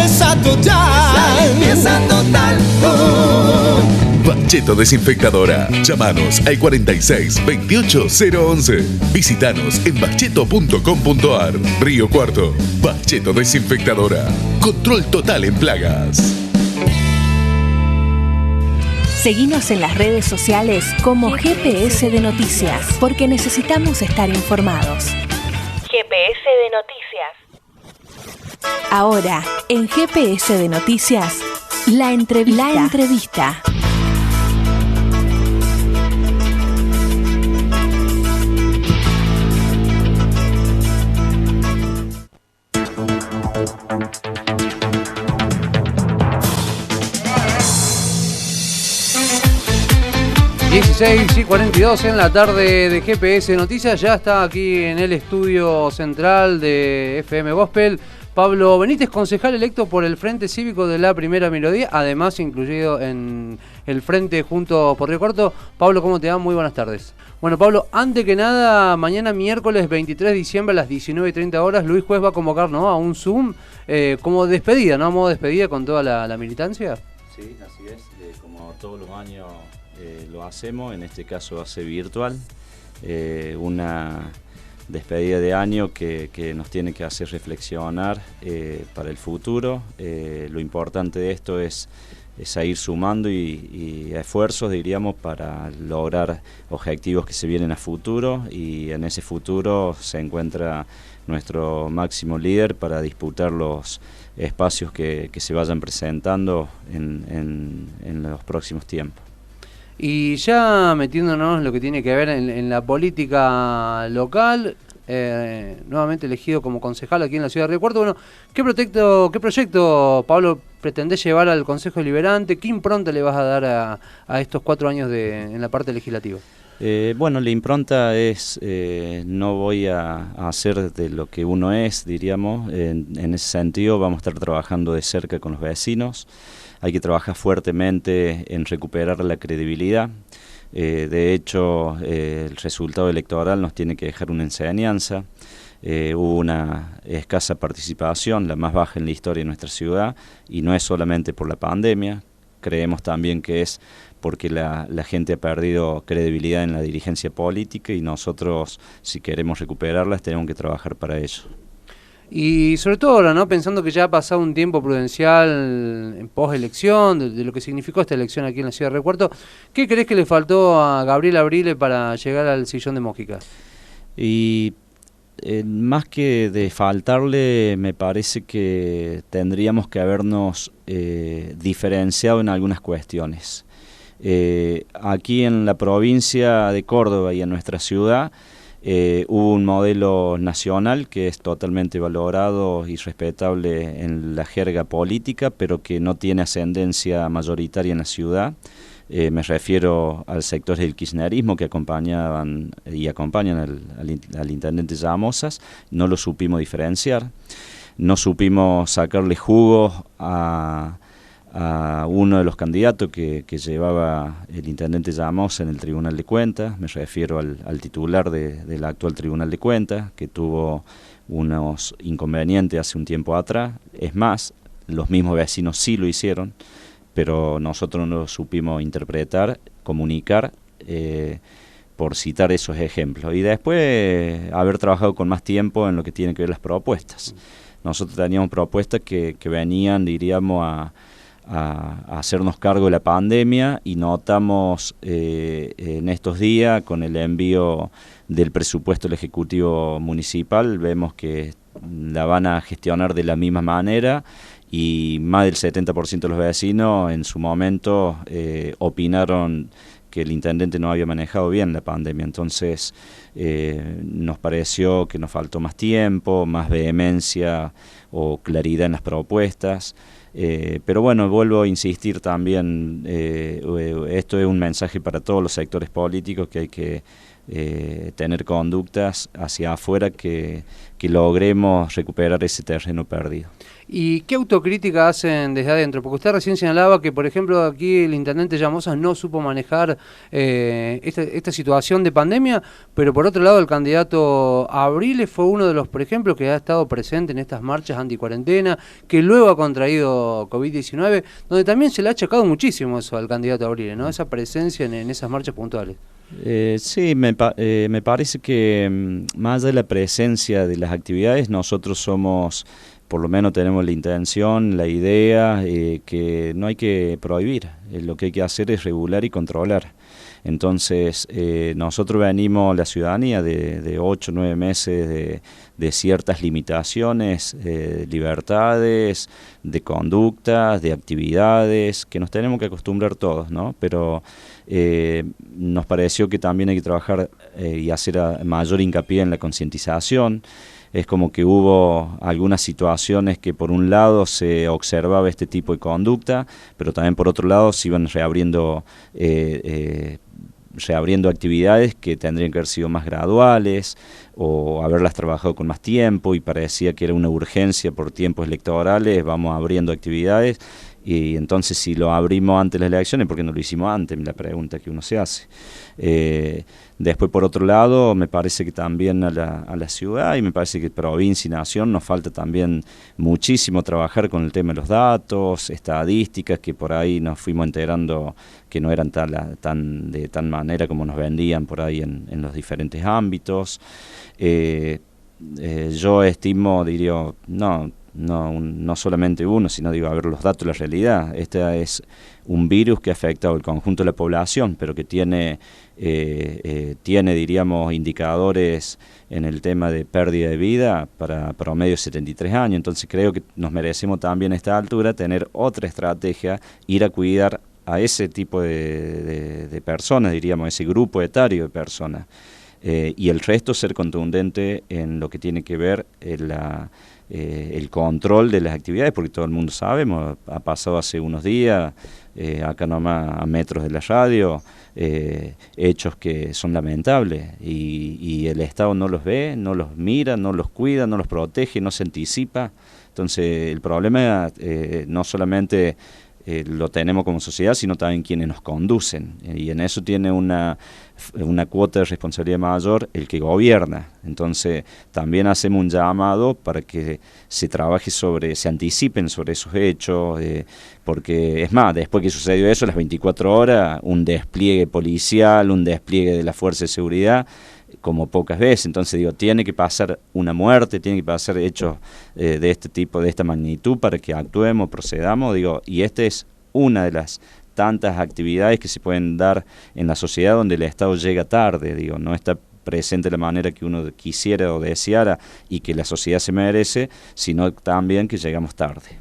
empieza total. Empieza total. Baccheto Desinfectadora. Llámanos al 46 28 011. Visítanos en baccheto.com.ar. Río Cuarto. Baccheto Desinfectadora. Control total en plagas. Seguinos en las redes sociales como GPS de Noticias, porque necesitamos estar informados. GPS de Noticias. Ahora, en GPS de Noticias, la entrevista. Y 42 en la tarde de GPS Noticias. Ya está aquí en el estudio central de FM Gospel Pablo Benítez, concejal electo por el Frente Cívico de la Primera Melodía, además incluido en el Frente Juntos por Río Cuarto. Pablo, ¿cómo te va? Muy buenas tardes. Bueno, Pablo, antes que nada, mañana miércoles 23 de diciembre a las 19:30 horas, Luis Juez va a convocar, ¿no?, a un Zoom como despedida, ¿no?, a modo de despedida con toda la militancia. Sí, así es, como todos los años lo hacemos, en este caso va a ser virtual, una despedida de año que nos tiene que hacer reflexionar para el futuro. Lo importante de esto es seguir sumando y esfuerzos, diríamos, para lograr objetivos que se vienen a futuro, y en ese futuro se encuentra nuestro máximo líder para disputar los espacios que se vayan presentando en los próximos tiempos. Y ya metiéndonos en lo que tiene que ver en la política local, nuevamente elegido como concejal aquí en la ciudad de Río Cuarto, bueno, ¿qué proyecto, Pablo, pretendés llevar al Consejo Deliberante? ¿Qué impronta le vas a dar a estos 4 años en la parte legislativa? Bueno, la impronta es, no voy a hacer de lo que uno es, diríamos. En ese sentido vamos a estar trabajando de cerca con los vecinos. Hay que trabajar fuertemente en recuperar la credibilidad. De hecho, el resultado electoral nos tiene que dejar una enseñanza. Hubo una escasa participación, la más baja en la historia de nuestra ciudad, y no es solamente por la pandemia. Creemos también que es porque la gente ha perdido credibilidad en la dirigencia política, y nosotros, si queremos recuperarlas, tenemos que trabajar para ello. Y sobre todo ahora, ¿no?, pensando que ya ha pasado un tiempo prudencial en post-elección, de lo que significó esta elección aquí en la ciudad de Río Cuarto, ¿qué crees que le faltó a Gabriel Abrile para llegar al sillón de Mójica? Y más que de faltarle, me parece que tendríamos que habernos diferenciado en algunas cuestiones. Aquí en la provincia de Córdoba y en nuestra ciudad, hubo un modelo nacional que es totalmente valorado y respetable en la jerga política, pero que no tiene ascendencia mayoritaria en la ciudad. Me refiero al sector del kirchnerismo, que acompañaban y acompañan al intendente Llamosas. No lo supimos diferenciar, no supimos sacarle jugo a uno de los candidatos que llevaba el intendente Llamosa en el Tribunal de Cuentas. Me refiero al titular del actual Tribunal de Cuentas, que tuvo unos inconvenientes hace un tiempo atrás. Es más, los mismos vecinos sí lo hicieron, pero nosotros no lo supimos interpretar, comunicar, por citar esos ejemplos. Y después haber trabajado con más tiempo en lo que tiene que ver las propuestas. Nosotros teníamos propuestas que venían, diríamos, a hacernos cargo de la pandemia, y notamos en estos días, con el envío del presupuesto del Ejecutivo Municipal, vemos que la van a gestionar de la misma manera, y más del 70% de los vecinos en su momento opinaron que el intendente no había manejado bien la pandemia. Entonces nos pareció que nos faltó más tiempo, más vehemencia o claridad en las propuestas. Pero bueno, vuelvo a insistir también, esto es un mensaje para todos los sectores políticos, que hay que tener conductas hacia afuera que logremos recuperar ese terreno perdido. ¿Y qué autocrítica hacen desde adentro? Porque usted recién señalaba que, por ejemplo, aquí el intendente Llamosa no supo manejar esta situación de pandemia, pero por otro lado el candidato Abriles fue uno de los, por ejemplo, que ha estado presente en estas marchas anticuarentena, que luego ha contraído COVID-19, donde también se le ha achacado muchísimo eso al candidato Abriles, ¿no? Esa presencia en esas marchas puntuales. Sí, me parece que más de la presencia de las actividades, nosotros somos, por lo menos tenemos la intención, la idea, que no hay que prohibir, lo que hay que hacer es regular y controlar. Entonces, nosotros venimos, la ciudadanía, de 8 o 9 meses de ciertas limitaciones, libertades, de conductas, de actividades, que nos tenemos que acostumbrar todos, ¿no? Pero nos pareció que también hay que trabajar y hacer mayor hincapié en la concientización. Es como que hubo algunas situaciones que por un lado se observaba este tipo de conducta, pero también por otro lado se iban reabriendo actividades que tendrían que haber sido más graduales o haberlas trabajado con más tiempo, y parecía que era una urgencia por tiempos electorales, vamos abriendo actividades, y entonces si lo abrimos antes de las elecciones, ¿por qué no lo hicimos antes? La pregunta que uno se hace. Después, por otro lado, me parece que también a la ciudad, y me parece que provincia y nación nos falta también muchísimo trabajar con el tema de los datos, estadísticas, que por ahí nos fuimos enterando que no eran de tan manera como nos vendían por ahí en los diferentes ámbitos. Yo estimo, diría, no solamente uno, sino a ver los datos, la realidad. Este es un virus que ha afectado al conjunto de la población, pero que tiene, diríamos, indicadores en el tema de pérdida de vida para promedio de 73 años. Entonces creo que nos merecemos también a esta altura tener otra estrategia, ir a cuidar a ese tipo de personas, diríamos, ese grupo etario de personas. Y el resto ser contundente en lo que tiene que ver el control de las actividades, porque todo el mundo sabemos, ha pasado hace unos días, acá nomás a metros de la radio, hechos que son lamentables, y el Estado no los ve, no los mira, no los cuida, no los protege, no se anticipa. Entonces el problema no solamente lo tenemos como sociedad, sino también quienes nos conducen, y en eso tiene una cuota de responsabilidad mayor el que gobierna. Entonces también hacemos un llamado para que se trabaje se anticipen sobre esos hechos, porque es más, después que sucedió eso, a las 24 horas, un despliegue policial, un despliegue de la fuerza de seguridad, como pocas veces. Entonces tiene que pasar una muerte, tiene que pasar hechos de este tipo, de esta magnitud, para que actuemos, procedamos, y esta es una de las tantas actividades que se pueden dar en la sociedad donde el Estado llega tarde, no está presente de la manera que uno quisiera o deseara y que la sociedad se merece, sino también que llegamos tarde.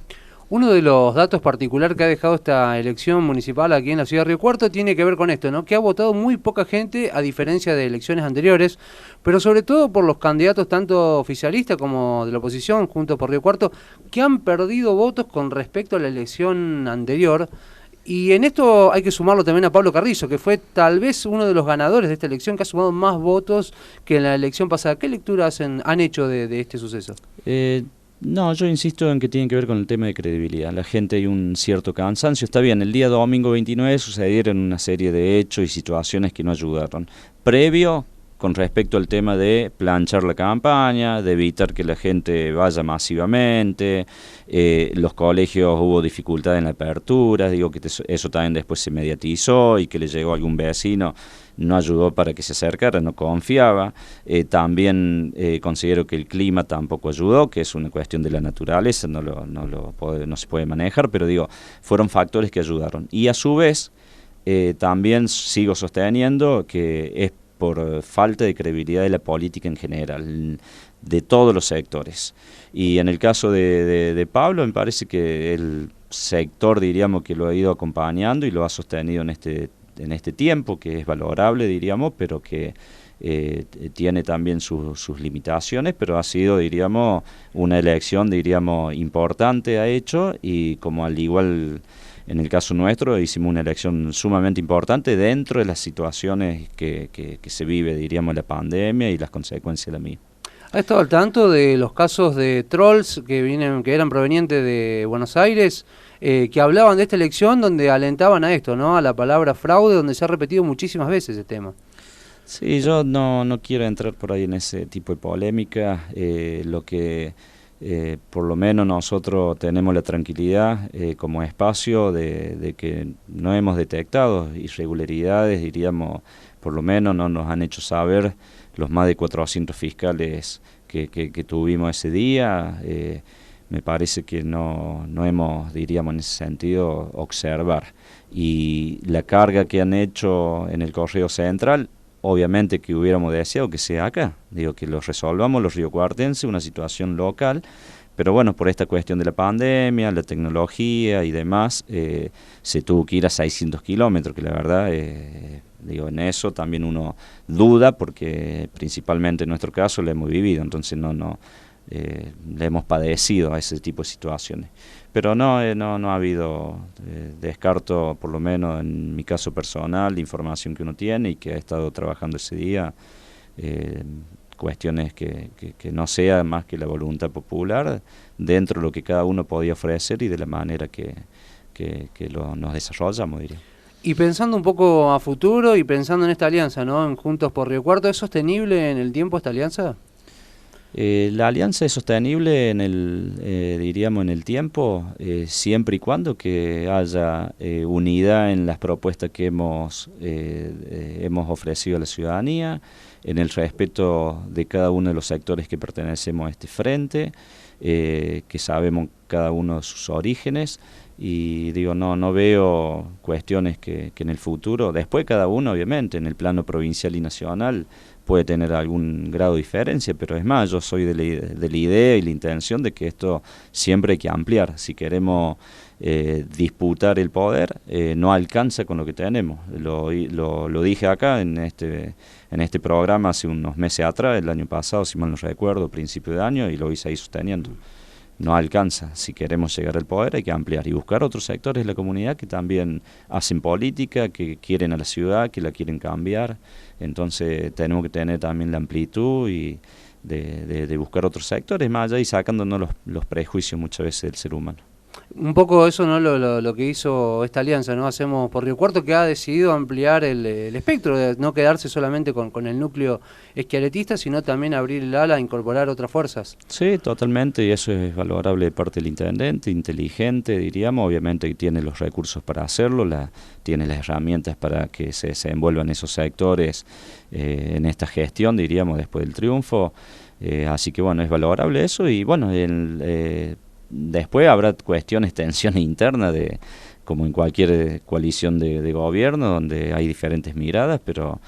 Uno de los datos particular que ha dejado esta elección municipal aquí en la ciudad de Río Cuarto tiene que ver con esto, ¿no? Que ha votado muy poca gente, a diferencia de elecciones anteriores, pero sobre todo por los candidatos tanto oficialistas como de la oposición, Juntos por Río Cuarto, que han perdido votos con respecto a la elección anterior. Y en esto hay que sumarlo también a Pablo Carrizo, que fue tal vez uno de los ganadores de esta elección, que ha sumado más votos que en la elección pasada. ¿Qué lectura han hecho de este suceso? No, yo insisto en que tiene que ver con el tema de credibilidad. La gente, hay un cierto cansancio. Está bien, el día domingo 29 sucedieron una serie de hechos y situaciones que no ayudaron. Previo, con respecto al tema de planchar la campaña, de evitar que la gente vaya masivamente, los colegios hubo dificultad en la apertura, que eso también después se mediatizó, y que le llegó a algún vecino, no ayudó para que se acercara, no confiaba. También considero que el clima tampoco ayudó, que es una cuestión de la naturaleza, no se puede manejar, pero fueron factores que ayudaron. Y a su vez, también sigo sosteniendo que es por falta de credibilidad de la política en general, de todos los sectores. Y en el caso de Pablo, me parece que el sector, diríamos, que lo ha ido acompañando y lo ha sostenido en este tiempo, que es valorable, diríamos, pero que tiene también sus limitaciones, pero ha sido, diríamos, una elección, diríamos, importante ha hecho, y como al igual en el caso nuestro hicimos una elección sumamente importante dentro de las situaciones que se vive, diríamos, la pandemia y las consecuencias de la misma. ¿Ha estado al tanto de los casos de trolls que eran provenientes de Buenos Aires, que hablaban de esta elección, donde alentaban a esto, ¿no? A la palabra fraude, donde se ha repetido muchísimas veces ese tema? Sí, yo no quiero entrar por ahí en ese tipo de polémica. Lo que por lo menos nosotros tenemos la tranquilidad como espacio de que no hemos detectado irregularidades, diríamos, por lo menos no nos han hecho saber los más de 400 fiscales que tuvimos ese día. Me parece que no hemos, diríamos, en ese sentido, observar. Y la carga que han hecho en el Correo Central, obviamente que hubiéramos deseado que sea acá, digo, que lo resolvamos los riocuartenses, una situación local, pero bueno, por esta cuestión de la pandemia, la tecnología y demás, se tuvo que ir a 600 kilómetros, que la verdad, digo, en eso también uno duda, porque principalmente en nuestro caso lo hemos vivido, entonces le hemos padecido a ese tipo de situaciones. Pero no ha habido, descarto, por lo menos en mi caso personal, la información que uno tiene y que ha estado trabajando ese día, cuestiones que no sea más que la voluntad popular dentro de lo que cada uno podía ofrecer y de la manera que nos desarrollamos, diría. Y pensando un poco a futuro y pensando en esta alianza, ¿no? En Juntos por Río Cuarto, ¿es sostenible en el tiempo esta alianza? La alianza es sostenible diríamos, en el tiempo, siempre y cuando que haya unidad en las propuestas que hemos ofrecido a la ciudadanía, en el respeto de cada uno de los sectores que pertenecemos a este frente, que sabemos cada uno de sus orígenes, y digo, no veo cuestiones que en el futuro, después cada uno obviamente en el plano provincial y nacional puede tener algún grado de diferencia, pero es más, yo soy de la idea y la intención de que esto siempre hay que ampliar. Si queremos disputar el poder, no alcanza con lo que tenemos. Lo dije acá en este programa hace unos meses atrás, el año pasado, si mal no recuerdo, principio de año, y lo hice ahí sosteniendo. No alcanza. Si queremos llegar al poder hay que ampliar y buscar otros sectores de la comunidad que también hacen política, que quieren a la ciudad, que la quieren cambiar. Entonces tenemos que tener también la amplitud y de buscar otros sectores más allá y sacándonos los prejuicios muchas veces del ser humano. Un poco eso, ¿no? Lo que hizo esta alianza, ¿no? Hacemos por Río Cuarto, que ha decidido ampliar el espectro, de no quedarse solamente con el núcleo esquialetista, sino también abrir el ala, incorporar otras fuerzas. Sí, totalmente, y eso es valorable de parte del intendente, inteligente, diríamos, obviamente que tiene los recursos para hacerlo, tiene las herramientas para que se envuelvan esos sectores en esta gestión, diríamos, después del triunfo, así que bueno, es valorable eso, y bueno, después habrá cuestiones, tensiones internas, como en cualquier coalición de gobierno, donde hay diferentes miradas, pero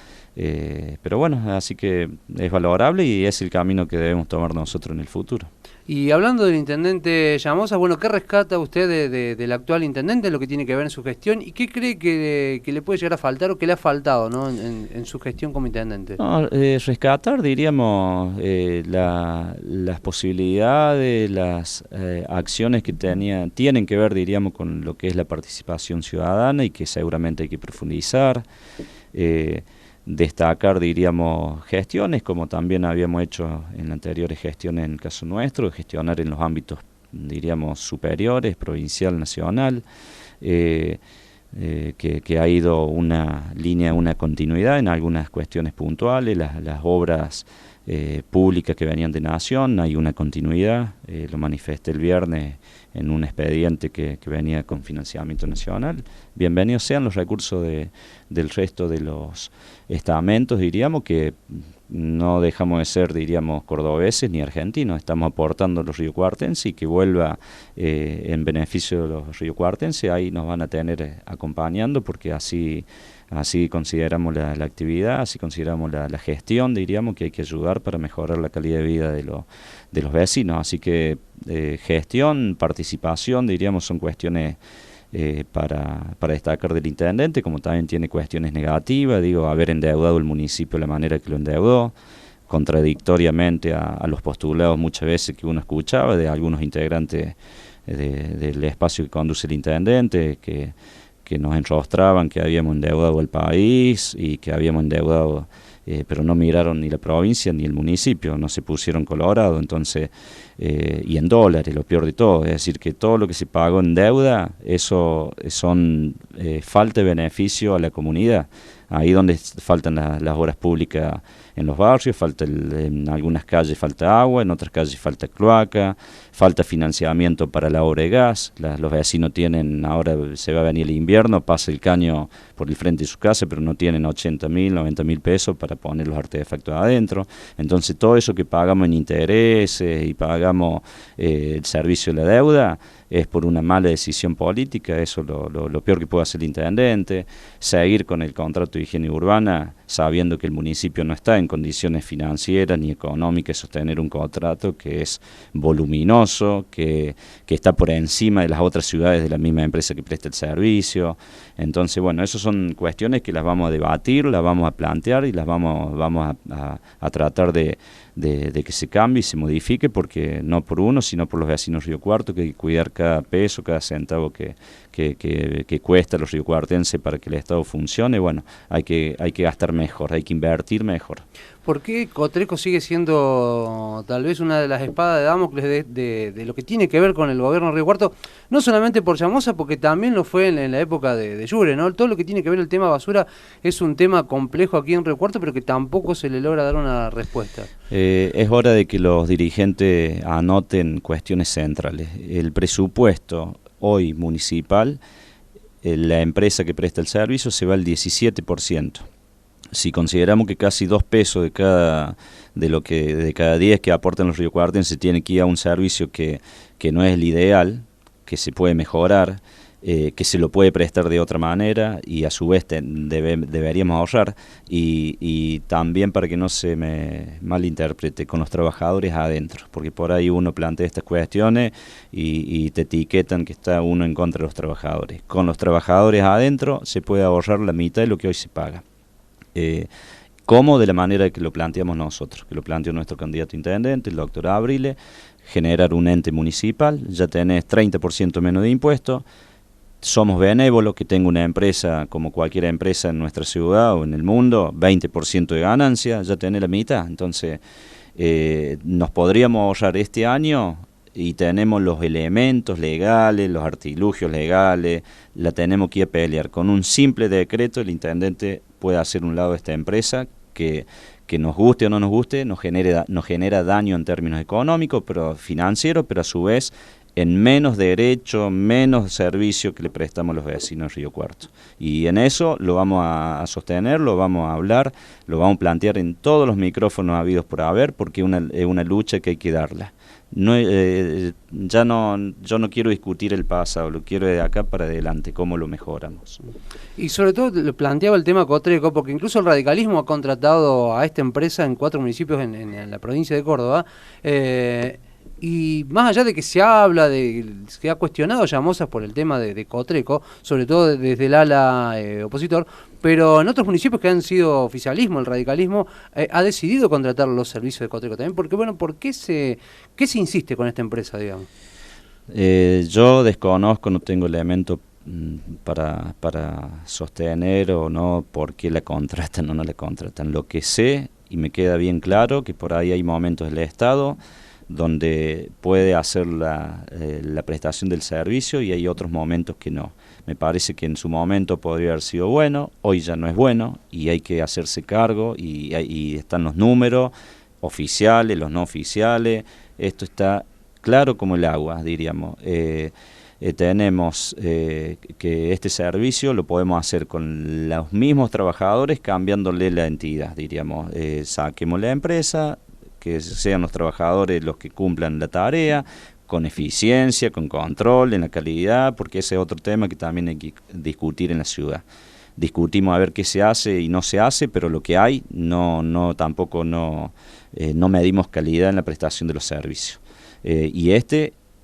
bueno, así que es valorable y es el camino que debemos tomar nosotros en el futuro. Y hablando del intendente Llamosa, bueno, ¿qué rescata usted del actual intendente, lo que tiene que ver en su gestión, y qué cree que le puede llegar a faltar o que le ha faltado, ¿no? en su gestión como intendente? No, rescatar, diríamos, las posibilidades, las acciones que tienen que ver, diríamos, con lo que es la participación ciudadana y que seguramente hay que profundizar. Destacar, diríamos, gestiones, como también habíamos hecho en anteriores gestiones en el caso nuestro, gestionar en los ámbitos, diríamos, superiores, provincial, nacional, que ha ido una línea, una continuidad en algunas cuestiones puntuales, las obras públicas que venían de Nación, hay una continuidad, lo manifesté el viernes en un expediente que venía con financiamiento nacional. Bienvenidos sean los recursos del resto de los estamentos, diríamos, que no dejamos de ser, diríamos, cordobeses ni argentinos, estamos aportando a los riocuartenses y que vuelva en beneficio de los riocuartenses, ahí nos van a tener acompañando porque así consideramos la actividad, así consideramos la gestión, diríamos, que hay que ayudar para mejorar la calidad de vida de los vecinos, así que gestión, participación, diríamos, son cuestiones para destacar del intendente, como también tiene cuestiones negativas, haber endeudado el municipio de la manera que lo endeudó, contradictoriamente a los postulados muchas veces que uno escuchaba de algunos integrantes del espacio que conduce el intendente, que nos enrostraban que habíamos endeudado el país y que habíamos endeudado, pero no miraron ni la provincia ni el municipio, no se pusieron colorado, entonces, y en dólares, lo peor de todo, es decir, que todo lo que se pagó en deuda, eso son falta de beneficio a la comunidad. Ahí donde faltan las obras públicas en los barrios, en algunas calles falta agua, en otras calles falta cloaca, falta financiamiento para la obra de gas. Los vecinos tienen, ahora se va a venir el invierno, pasa el caño por el frente de su casa, pero no tienen 80.000, 90.000 pesos para poner los artefactos adentro. Entonces todo eso que pagamos en intereses y pagamos el servicio de la deuda, es por una mala decisión política. Eso lo peor que puede hacer el intendente. Seguir con el contrato de higiene urbana sabiendo que el municipio no está en condiciones financieras ni económicas de sostener un contrato que es voluminoso, que está por encima de las otras ciudades de la misma empresa que presta el servicio. Entonces, bueno, esas son cuestiones que las vamos a debatir, las vamos a plantear y las vamos a tratar de que se cambie y se modifique, porque no por uno, sino por los vecinos Río Cuarto, que hay que cuidar cada peso, cada centavo que cuesta a los riocuartenses para que el Estado funcione. Bueno, hay que gastar mejor, hay que invertir mejor. ¿Por qué Cotreco sigue siendo tal vez una de las espadas de Damocles de lo que tiene que ver con el gobierno de Río Cuarto? No solamente por Llamosa, porque también lo fue en la época de Yure, ¿no? Todo lo que tiene que ver el tema basura es un tema complejo aquí en Río Cuarto, pero que tampoco se le logra dar una respuesta. Es hora de que los dirigentes anoten cuestiones centrales. El presupuesto hoy municipal, la empresa que presta el servicio se va al 17%. Si consideramos que casi 2 pesos de cada 10 que aportan los riocuartenses tiene que ir a un servicio que no es el ideal, que se puede mejorar, que se lo puede prestar de otra manera, y a su vez deberíamos ahorrar, y también, para que no se me malinterprete, con los trabajadores adentro, porque por ahí uno plantea estas cuestiones y te etiquetan que está uno en contra de los trabajadores. Con los trabajadores adentro se puede ahorrar la mitad de lo que hoy se paga. ¿Cómo? De la manera que lo planteamos nosotros, que lo planteó nuestro candidato a intendente, el doctor Abrile: generar un ente municipal, ya tenés 30% menos de impuestos, somos benévolos, que tenga una empresa como cualquier empresa en nuestra ciudad o en el mundo, 20% de ganancia, ya tenés la mitad. Entonces, nos podríamos ahorrar este año, y tenemos los elementos legales, los artilugios legales, la tenemos que ir a pelear. Con un simple decreto el intendente puede hacer un lado de esta empresa que nos guste o no nos guste, nos genera daño en términos económicos, pero financieros, pero a su vez en menos derecho, menos servicio que le prestamos los vecinos de Río Cuarto. Y en eso lo vamos a sostener, lo vamos a hablar, lo vamos a plantear en todos los micrófonos habidos por haber, porque es una lucha que hay que darla. Yo no quiero discutir el pasado, lo quiero de acá para adelante, cómo lo mejoramos. Y sobre todo le planteaba el tema Cotreco, porque incluso el radicalismo ha contratado a esta empresa en 4 municipios en la provincia de Córdoba, y más allá de que se habla, se ha cuestionado Llamosa por el tema de Cotreco, sobre todo desde el ala opositor, pero en otros municipios que han sido oficialismo, el radicalismo ha decidido contratar los servicios de Cotreco también, porque bueno, ¿por qué se insiste con esta empresa, digamos? Yo desconozco, no tengo elementos para sostener o no por qué la contratan o no la contratan. Lo que sé, y me queda bien claro, que por ahí hay momentos del Estado donde puede hacer la prestación del servicio, y hay otros momentos que no. Me parece que en su momento podría haber sido bueno, hoy ya no es bueno, y hay que hacerse cargo, y están los números oficiales, los no oficiales, esto está claro como el agua, diríamos. Tenemos que este servicio lo podemos hacer con los mismos trabajadores, cambiándole la entidad, diríamos. Saquemos la empresa, que sean los trabajadores los que cumplan la tarea, con eficiencia, con control en la calidad, porque ese es otro tema que también hay que discutir en la ciudad. Discutimos a ver qué se hace y no se hace, pero lo que hay tampoco no medimos calidad en la prestación de los servicios. Y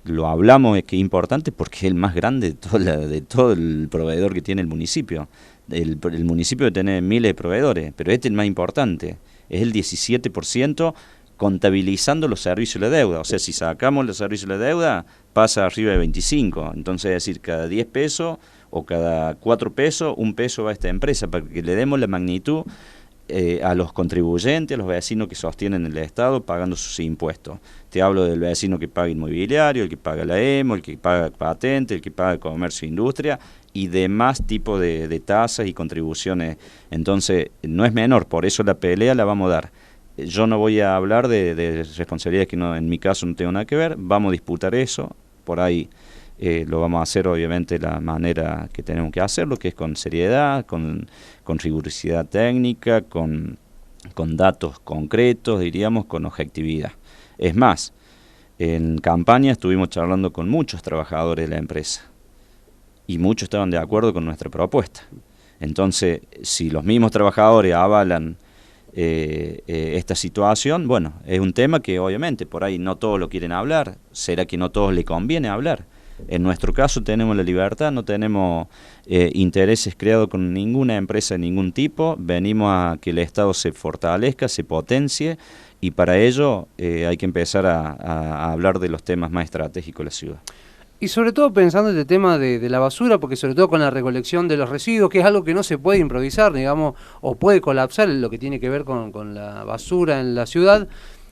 lo hablamos, es que es importante porque es el más grande de todo el proveedor que tiene el municipio. El municipio tiene miles de proveedores, pero este es el más importante, es el 17% contabilizando los servicios de la deuda. O sea, si sacamos los servicios de la deuda, pasa arriba de 25. Entonces, es decir, cada 10 pesos o cada 4 pesos, 1 peso va a esta empresa, para que le demos la magnitud a los contribuyentes, a los vecinos que sostienen el Estado pagando sus impuestos. Te hablo del vecino que paga inmobiliario, el que paga la EMO, el que paga patente, el que paga comercio e industria y demás tipos de tasas y contribuciones. Entonces, no es menor, por eso la pelea la vamos a dar. Yo no voy a hablar de responsabilidades que no, en mi caso no tengo nada que ver, vamos a disputar eso, por ahí lo vamos a hacer obviamente de la manera que tenemos que hacerlo, que es con seriedad, con rigurosidad técnica, con datos concretos, diríamos, con objetividad. Es más, en campaña estuvimos charlando con muchos trabajadores de la empresa y muchos estaban de acuerdo con nuestra propuesta. Entonces, si los mismos trabajadores avalan esta situación, bueno, es un tema que obviamente por ahí no todos lo quieren hablar, será que no todos le conviene hablar. En nuestro caso tenemos la libertad, no tenemos intereses creados con ninguna empresa de ningún tipo, venimos a que el Estado se fortalezca, se potencie y para ello hay que empezar a hablar de los temas más estratégicos de la ciudad. Y sobre todo pensando en el tema de la basura, porque sobre todo con la recolección de los residuos, que es algo que no se puede improvisar, digamos, o puede colapsar en lo que tiene que ver con la basura en la ciudad.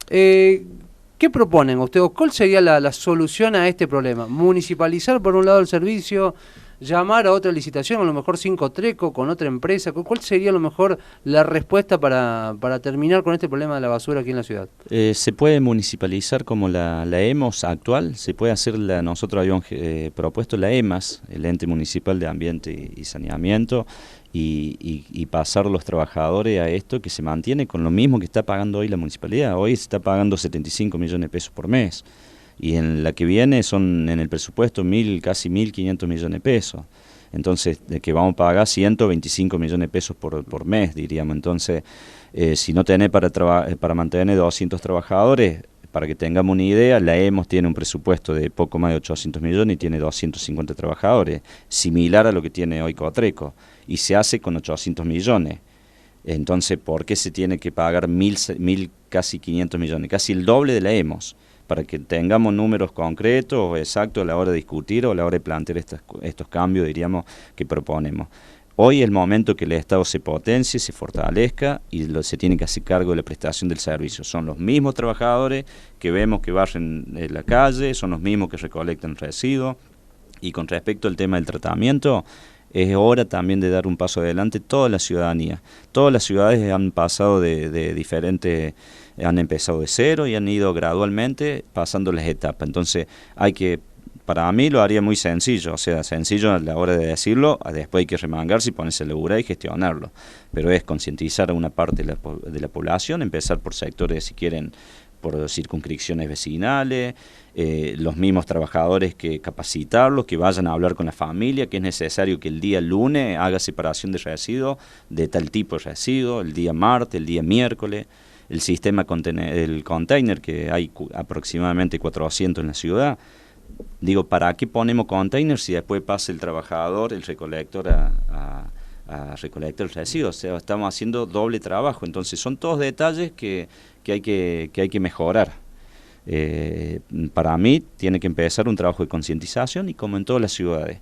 ¿Qué proponen ustedes? ¿Cuál sería la solución a este problema? ¿Municipalizar por un lado el servicio? ¿Llamar a otra licitación, a lo mejor sin Cotreco, con otra empresa? ¿Cuál sería a lo mejor la respuesta para terminar con este problema de la basura aquí en la ciudad? Se puede municipalizar como la EMOS actual, se puede hacer, nosotros habíamos propuesto la EMAS, el Ente Municipal de Ambiente y Saneamiento, y pasar los trabajadores a esto que se mantiene con lo mismo que está pagando hoy la municipalidad. Hoy se está pagando 75 millones de pesos por mes. Y en la que viene son en el presupuesto casi 1.500 millones de pesos. Entonces, de que vamos a pagar 125 millones de pesos por mes, diríamos. Entonces, si no tenés para mantener 200 trabajadores, para que tengamos una idea, la EMOS tiene un presupuesto de poco más de 800 millones y tiene 250 trabajadores, similar a lo que tiene hoy Cotreco, y se hace con 800 millones. Entonces, ¿por qué se tiene que pagar casi 500 millones? Casi el doble de la EMOS. Para que tengamos números concretos o exactos a la hora de discutir o a la hora de plantear estos cambios, diríamos, que proponemos. Hoy es el momento que el Estado se potencie, se fortalezca y se tiene que hacer cargo de la prestación del servicio. Son los mismos trabajadores que vemos que barren la calle, son los mismos que recolectan residuos. Y con respecto al tema del tratamiento, es hora también de dar un paso adelante toda la ciudadanía. Todas las ciudades han pasado de diferentes, han empezado de cero y han ido gradualmente pasando las etapas. Entonces para mí lo haría muy sencillo, o sea, sencillo a la hora de decirlo, después hay que remangarse y ponerse a laburar y gestionarlo. Pero es concientizar a una parte de la población, empezar por sectores, si quieren, por circunscripciones vecinales, los mismos trabajadores que capacitarlos, que vayan a hablar con la familia, que es necesario que el día lunes haga separación de residuos, de tal tipo de residuos, el día martes, el día miércoles, el sistema el container, que hay aproximadamente 400 en la ciudad. Digo, ¿para qué ponemos containers si después pasa el trabajador, el recolector a recolectar el residuo? O sea, estamos haciendo doble trabajo. Entonces son todos detalles que hay que mejorar. Para mí tiene que empezar un trabajo de concientización y como en todas las ciudades.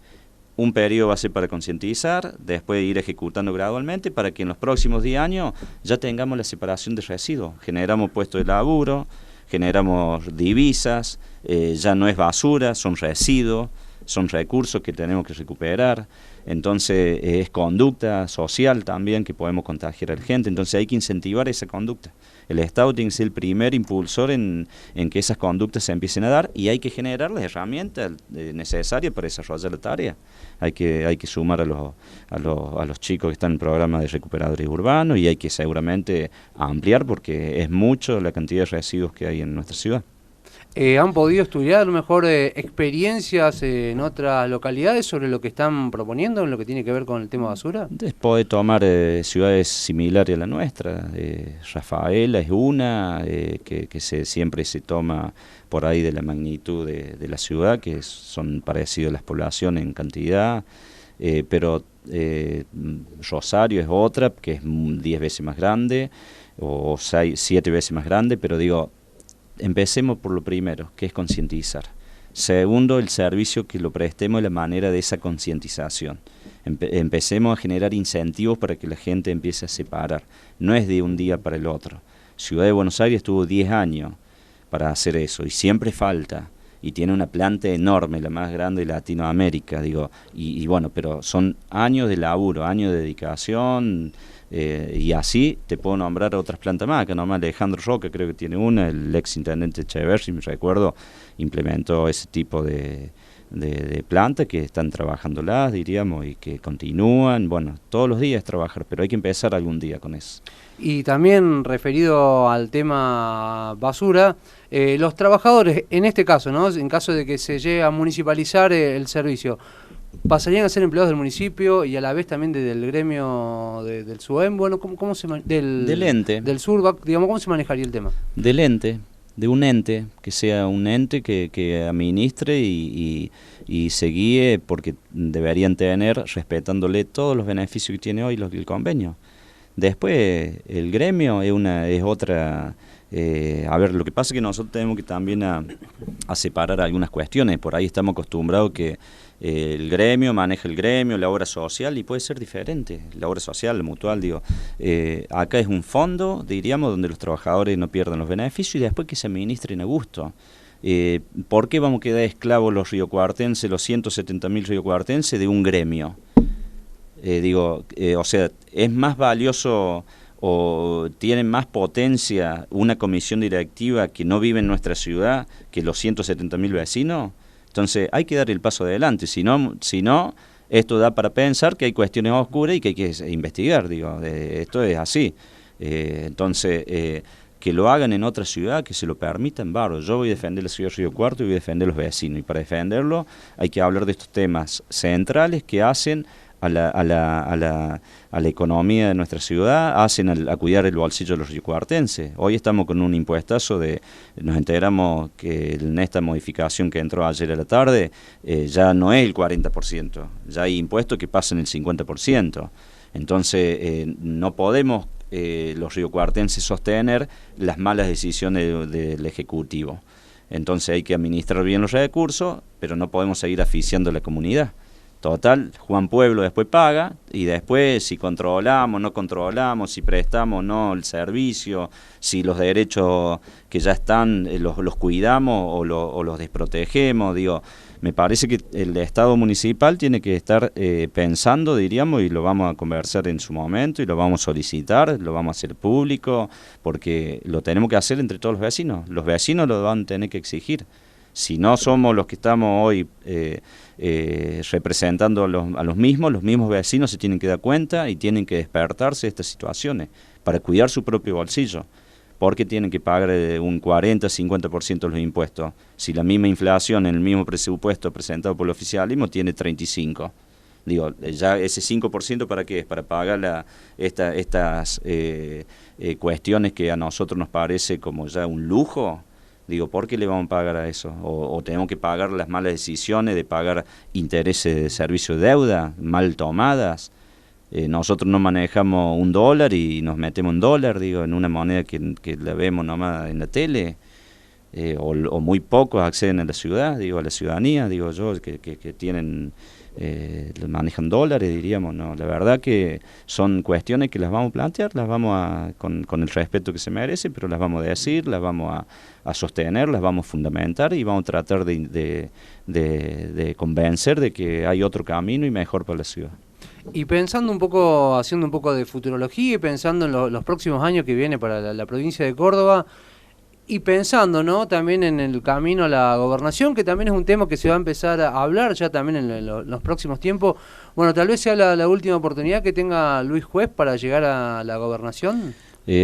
Un periodo va a ser para concientizar, después ir ejecutando gradualmente para que en los próximos 10 años ya tengamos la separación de residuos. Generamos puestos de laburo, generamos divisas, ya no es basura, son residuos, son recursos que tenemos que recuperar. Entonces es conducta social también que podemos contagiar a la gente, entonces hay que incentivar esa conducta. El Estado tiene que ser el primer impulsor en que esas conductas se empiecen a dar y hay que generar las herramientas necesarias para desarrollar la tarea. Hay que sumar a los chicos que están en el programa de recuperadores urbanos y hay que seguramente ampliar porque es mucho la cantidad de residuos que hay en nuestra ciudad. ¿Han podido estudiar a lo mejor experiencias en otras localidades sobre lo que están proponiendo en lo que tiene que ver con el tema basura? Puede tomar ciudades similares a la nuestra. Rafaela es una que siempre se toma por ahí de la magnitud de la ciudad, que son parecidos a las poblaciones en cantidad, pero Rosario es otra que es 10 veces más grande o 7 veces más grande, pero digo, empecemos por lo primero, que es concientizar. Segundo, el servicio que lo prestemos, la manera de esa concientización. Empecemos a generar incentivos para que la gente empiece a separar. No es de un día para el otro. Ciudad de Buenos Aires tuvo 10 años para hacer eso y siempre falta. Y tiene una planta enorme, la más grande de Latinoamérica, digo, y bueno, pero son años de laburo, años de dedicación, y así te puedo nombrar otras plantas más, que nomás Alejandro Roca creo que tiene una, el ex intendente Echeverri, me recuerdo, implementó ese tipo de plantas que están trabajándolas, diríamos, y que continúan, bueno, todos los días trabajar, pero hay que empezar algún día con eso. Y también referido al tema basura, los trabajadores, en este caso, ¿no? En caso de que se llegue a municipalizar el servicio, ¿pasarían a ser empleados del municipio y a la vez también del gremio del SUEM? Bueno, ¿cómo se del ente? Del SURBAC, digamos, ¿cómo se manejaría el tema? Del ente, de un ente, que sea un ente que administre y se guíe, porque deberían tener, respetándole todos los beneficios que tiene hoy el convenio. Después, el gremio es otra. A ver, lo que pasa es que nosotros tenemos que también a separar algunas cuestiones. Por ahí estamos acostumbrados que el gremio maneja el gremio, la obra social, y puede ser diferente. La obra social, la mutual, digo. Acá es un fondo, diríamos, donde los trabajadores no pierdan los beneficios y después que se administren a gusto. ¿Por qué vamos a quedar esclavos los riocuartenses, los 170.000 riocuartenses, de un gremio? O sea, es más valioso o tiene más potencia una comisión directiva que no vive en nuestra ciudad que los 170.000 vecinos. Entonces hay que dar el paso adelante, si no esto da para pensar que hay cuestiones oscuras y que hay que investigar, esto es así. Entonces, que lo hagan en otra ciudad, que se lo permitan, barro. Yo voy a defender la ciudad de Río Cuarto y voy a defender a los vecinos, y para defenderlo hay que hablar de estos temas centrales que hacen a la economía de nuestra ciudad, hacen a cuidar el bolsillo de los riocuartenses. Hoy estamos con un impuestazo nos enteramos que en esta modificación que entró ayer a la tarde, ya no es el 40%, ya hay impuestos que pasan el 50%. Entonces, no podemos los riocuartenses sostener las malas decisiones del Ejecutivo. Entonces hay que administrar bien los recursos, pero no podemos seguir asfixiando a la comunidad. Total, Juan Pueblo después paga, y después si controlamos, no controlamos, si prestamos o no el servicio, si los derechos que ya están los cuidamos o los desprotegemos, me parece que el Estado municipal tiene que estar pensando, diríamos, y lo vamos a conversar en su momento, y lo vamos a solicitar, lo vamos a hacer público, porque lo tenemos que hacer entre todos los vecinos lo van a tener que exigir. Si no somos los que estamos hoy representando a los mismos vecinos se tienen que dar cuenta y tienen que despertarse de estas situaciones para cuidar su propio bolsillo, porque tienen que pagar un 40-50% de los impuestos, si la misma inflación en el mismo presupuesto presentado por el oficialismo tiene 35%. Ya ese 5% ¿para qué es? Para pagar estas cuestiones que a nosotros nos parece como ya un lujo. ¿Por qué le vamos a pagar a eso? ¿O tenemos que pagar las malas decisiones de pagar intereses de servicio de deuda mal tomadas? Nosotros no manejamos $1 y nos metemos $1, en una moneda que la vemos nomás en la tele, o muy pocos acceden a la ciudad, a la ciudadanía, que tienen... manejan dólares, diríamos, ¿no? La verdad que son cuestiones que las vamos a plantear, las vamos con el respeto que se merece, pero las vamos a decir, las vamos a sostener, las vamos a fundamentar y vamos a tratar de convencer de que hay otro camino y mejor para la ciudad. Y pensando un poco, haciendo un poco de futurología y pensando en los próximos años que viene para la provincia de Córdoba, y pensando, ¿no?, también en el camino a la gobernación, que también es un tema que se va a empezar a hablar ya también en los próximos tiempos. Bueno, tal vez sea la última oportunidad que tenga Luis Juez para llegar a la gobernación.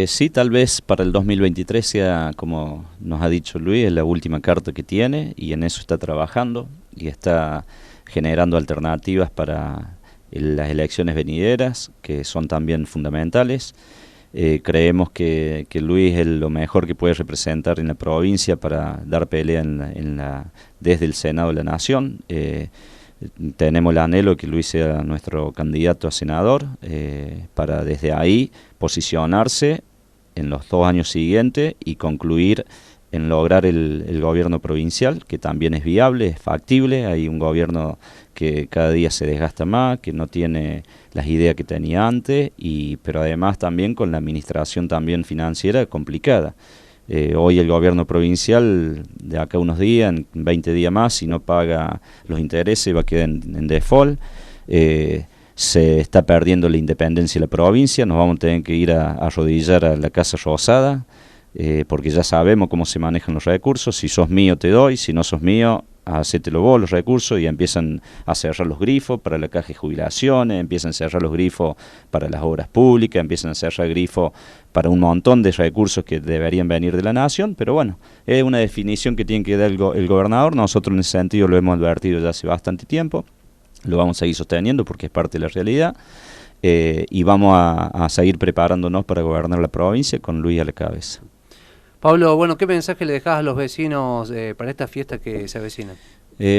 Sí, tal vez para el 2023 sea, como nos ha dicho Luis, es la última carta que tiene y en eso está trabajando y está generando alternativas para las elecciones venideras, que son también fundamentales. Creemos que Luis es lo mejor que puede representar en la provincia para dar pelea desde el Senado de la Nación. Tenemos el anhelo que Luis sea nuestro candidato a senador, para desde ahí posicionarse en los 2 años siguientes y concluir en lograr el gobierno provincial, que también es viable, es factible. Hay un gobierno que cada día se desgasta más, que no tiene las ideas que tenía antes, pero además también con la administración también financiera complicada. Hoy el gobierno provincial, de acá a unos días, en 20 días más, si no paga los intereses, va a quedar en default. Se está perdiendo la independencia de la provincia, nos vamos a tener que ir a arrodillar a la Casa Rosada, porque ya sabemos cómo se manejan los recursos. Si sos mío te doy, si no sos mío, hacételo vos los recursos, y empiezan a cerrar los grifos para la caja de jubilaciones, empiezan a cerrar los grifos para las obras públicas, empiezan a cerrar grifos para un montón de recursos que deberían venir de la nación. Pero bueno, es una definición que tiene que dar el gobernador. Nosotros en ese sentido lo hemos advertido ya hace bastante tiempo, lo vamos a seguir sosteniendo porque es parte de la realidad, y vamos a seguir preparándonos para gobernar la provincia con Luis a la cabeza. Pablo, bueno, ¿qué mensaje le dejás a los vecinos para esta fiesta que se avecina?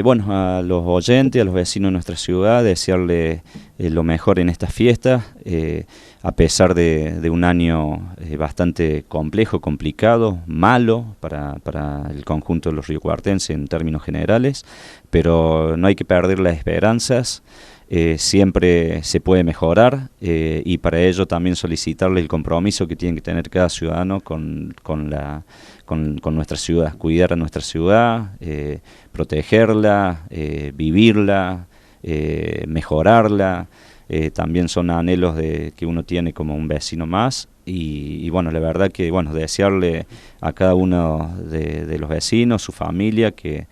Bueno, a los oyentes, a los vecinos de nuestra ciudad, desearles lo mejor en estas fiestas, a pesar de un año bastante complejo, complicado, malo para el conjunto de los riocuartenses en términos generales, pero no hay que perder las esperanzas. Siempre se puede mejorar, y para ello también solicitarle el compromiso que tiene que tener cada ciudadano con nuestra ciudad, cuidar a nuestra ciudad, protegerla, vivirla, mejorarla. También son anhelos que uno tiene como un vecino más, y bueno, la verdad que desearle a cada uno de los vecinos, su familia, que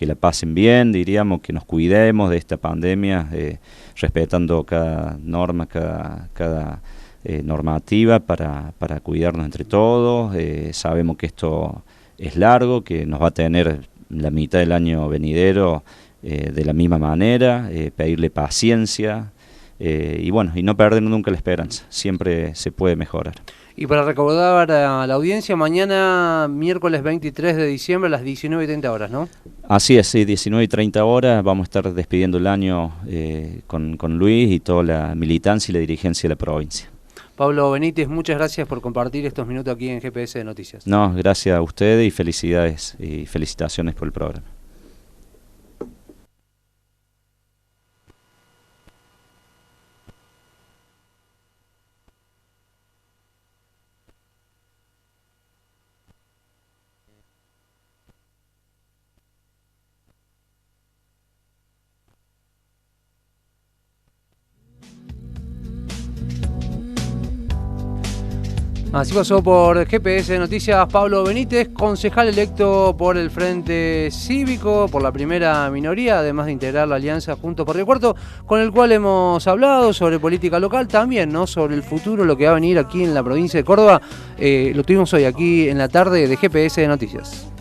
la pasen bien, diríamos, que nos cuidemos de esta pandemia, respetando cada norma, cada normativa para cuidarnos entre todos. Sabemos que esto es largo, que nos va a tener la mitad del año venidero de la misma manera, pedirle paciencia, y no perder nunca la esperanza, siempre se puede mejorar. Y para recordar a la audiencia, mañana miércoles 23 de diciembre a las 19:30 horas, ¿no? Así es, sí, 19:30 horas vamos a estar despidiendo el año con Luis y toda la militancia y la dirigencia de la provincia. Pablo Benítez, muchas gracias por compartir estos minutos aquí en GPS de Noticias. No, gracias a ustedes y felicidades y felicitaciones por el programa. Así pasó por GPS de Noticias Pablo Benítez, concejal electo por el Frente Cívico, por la primera minoría, además de integrar la alianza Juntos por Río Cuarto, con el cual hemos hablado sobre política local, también no sobre el futuro, lo que va a venir aquí en la provincia de Córdoba. Lo tuvimos hoy aquí en la tarde de GPS de Noticias.